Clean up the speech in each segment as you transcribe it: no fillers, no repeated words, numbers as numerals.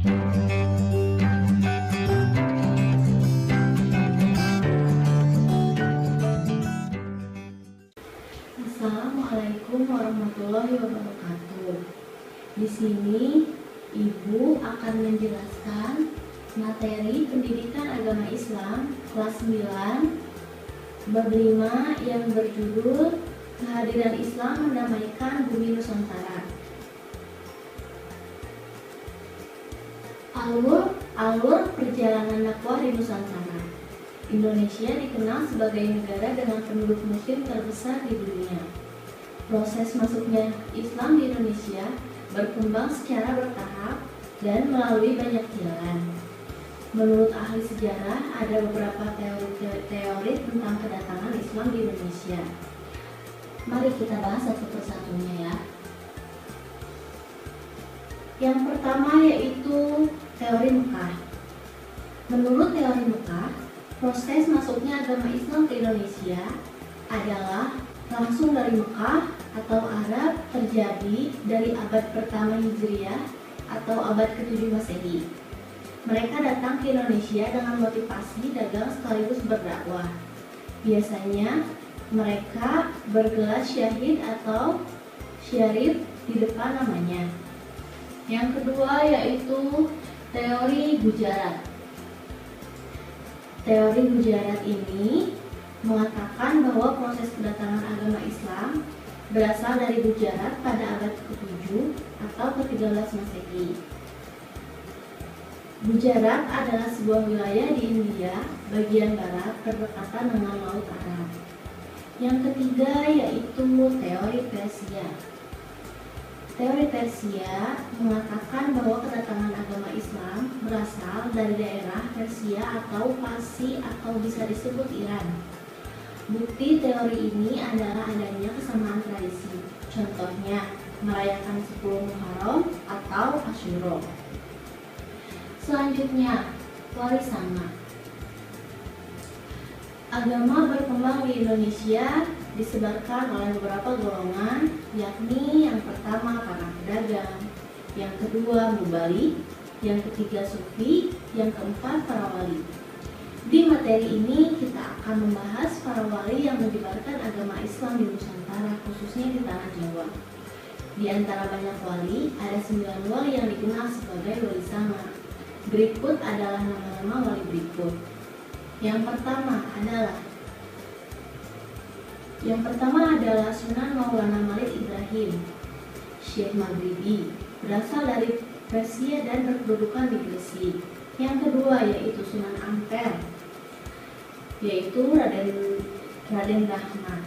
Assalamualaikum warahmatullahi wabarakatuh. Di sini Ibu akan menjelaskan materi pendidikan agama Islam kelas 9 bab 5 yang berjudul Kehadiran Islam Mendamaikan Bumi Nusantara. Alur perjalanan dakwah di Nusantara. Indonesia dikenal sebagai negara dengan penduduk muslim terbesar di dunia. Proses masuknya Islam di Indonesia berkembang secara bertahap dan melalui banyak jalan. Menurut ahli sejarah, ada beberapa teori tentang kedatangan Islam di Indonesia. Mari kita bahas satu persatunya ya. Yang pertama yaitu teori Mekah. Menurut teori Mekah, proses masuknya agama Islam ke Indonesia adalah langsung dari Mekah atau Arab, terjadi dari abad pertama Hijriah atau abad ke-7 Masehi. Mereka datang ke Indonesia dengan motivasi dagang sekaligus berdakwah. Biasanya mereka bergelar syahid atau syarif di depan namanya. Yang kedua yaitu teori Gujarat. Teori Gujarat ini mengatakan bahwa proses kedatangan agama Islam berasal dari Gujarat pada abad ke-7 atau ke-13 Masehi. Gujarat adalah sebuah wilayah di India bagian barat berdekatan dengan Laut Arab. Yang ketiga yaitu teori Persia. Teori Persia mengatakan bahwa kedatangan agama Islam berasal dari daerah Persia atau Parsi atau bisa disebut Iran. Bukti teori ini adalah adanya kesamaan tradisi. Contohnya, merayakan 10 Muharram atau Asyura. Selanjutnya, Walisanga. Agama berkembang di Indonesia disebarkan oleh beberapa golongan, yakni yang pertama para pedagang, yang kedua mubalik, yang ketiga sufi, yang keempat para wali. Di materi ini kita akan membahas para wali yang menyebarkan agama Islam di Nusantara, khususnya di tanah Jawa. Di antara banyak wali, ada 9 wali yang dikenal sebagai wali sanga. Berikut adalah nama-nama wali berikut. Yang pertama adalah Sunan Maulana Malik Ibrahim, Syekh Maghribi, berasal dari Persia dan berkedudukan di Gresik. Yang kedua yaitu Sunan Ampel, yaitu Raden Rahmat,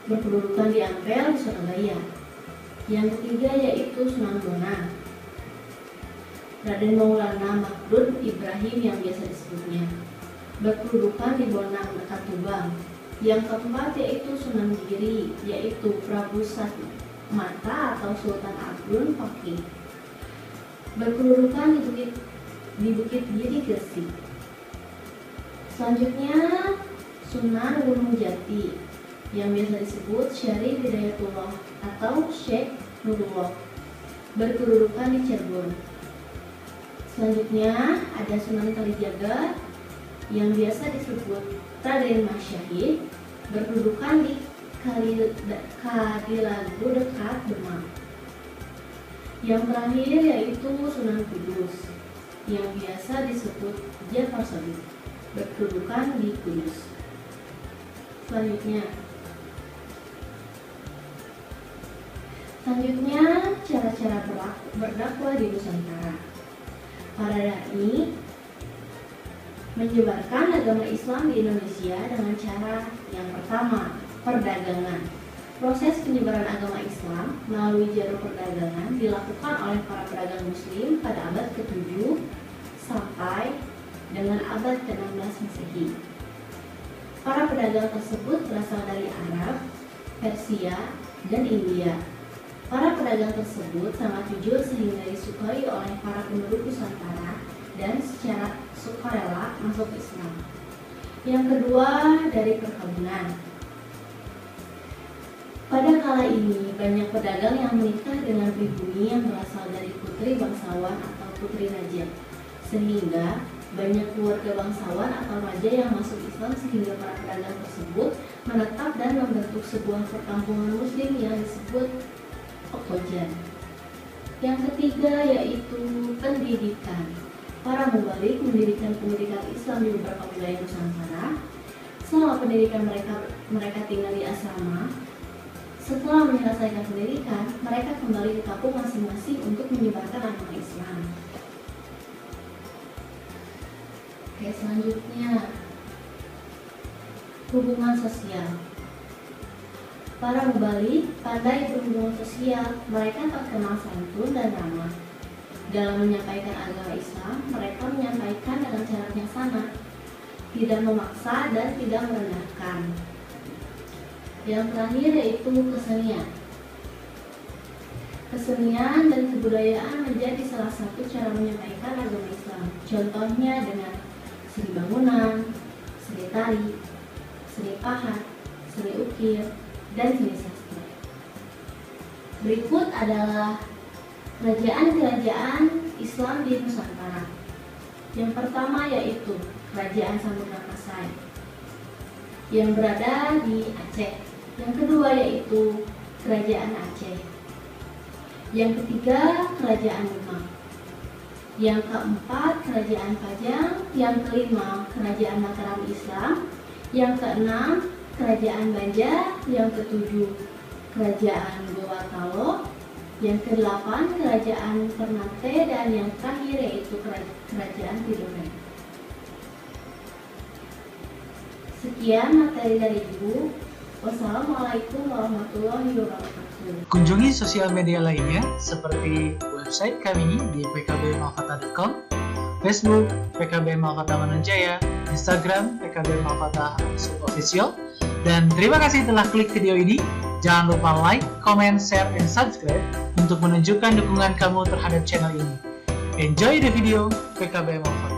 berkedudukan di Ampel di Surabaya. Yang ketiga yaitu Sunan Bonang, Raden Maulana Mahdud Ibrahim yang biasa disebutnya, berkedudukan di Bonang dekat Tuban. Yang keempat yaitu Sunan Giri, yaitu Prabu Satmata atau Sultan Agung Fakih, berkedudukan di Bukit Giri Gresik. Selanjutnya Sunan Gunung Jati yang biasa disebut Syarif Hidayatullah atau Syekh Nurullah, berkedudukan di Cirebon. Selanjutnya ada Sunan Kalijaga yang biasa disebut Raden Mas Syahid, berkedudukan di Kadilagu dekat Demak. Yang terakhir yaitu Sunan Kudus yang biasa disebut Jafar Shadiq, berkedudukan di Kudus. Selanjutnya cara-cara berdakwah di Nusantara. Para dai menyebarkan agama Islam di Indonesia dengan cara yang pertama, perdagangan. Proses penyebaran agama Islam melalui jalur perdagangan dilakukan oleh para pedagang muslim pada abad ke-7 sampai dengan abad ke-16 Masehi. Para pedagang tersebut berasal dari Arab, Persia, dan India. Para pedagang tersebut sangat jujur sehingga disukai oleh para penduduk Nusantara dan secara sukarela masuk Islam. Yang kedua dari perkebunan. Pada kala ini, banyak pedagang yang menikah dengan pribumi yang berasal dari putri bangsawan atau putri raja, sehingga banyak keluarga bangsawan atau raja yang masuk Islam sehingga para pedagang tersebut menetap dan membentuk sebuah perkampungan muslim yang disebut Okojan. Yang ketiga yaitu pendidikan. Para mubalik mendirikan pendidikan Islam di beberapa wilayah Nusantara. Selama pendidikan mereka tinggal di asrama. Setelah menyelesaikan pendidikan, mereka kembali ke kampung masing-masing untuk menyebarkan agama Islam. Oke, selanjutnya hubungan sosial. Para mubalik pandai berhubungan sosial, mereka terkenal santun dan ramah. Dalam menyampaikan agama Islam, mereka menyampaikan dengan cara yang sama, tidak memaksa dan tidak merendahkan. Yang terakhir yaitu kesenian. Kesenian dan kebudayaan menjadi salah satu cara menyampaikan agama Islam. Contohnya dengan seni bangunan, seni tari, seni pahat, seni ukir, dan seni sastra. Berikut adalah kerajaan-kerajaan Islam di Nusantara. Yang pertama yaitu Kerajaan Samudra Pasai yang berada di Aceh. Yang kedua yaitu Kerajaan Aceh. Yang ketiga Kerajaan Demak. Yang keempat Kerajaan Pajang. Yang kelima Kerajaan Mataram Islam. Yang keenam Kerajaan Banjar. Yang ketujuh Kerajaan Gorontalo. Yang kedelapan Kerajaan Ternate, dan yang terakhir yaitu Kerajaan Tidore. Sekian materi dari Ibu. Wassalamualaikum warahmatullahi wabarakatuh. Kunjungi sosial media lainnya seperti website kami di pkbmalfata.com, Facebook PKB Malfata Manunjaya, Instagram PKB Malfata Official. Dan terima kasih telah klik video ini. Jangan lupa like, comment, share, and subscribe untuk menunjukkan dukungan kamu terhadap channel ini. Enjoy the video, PKB Malfata.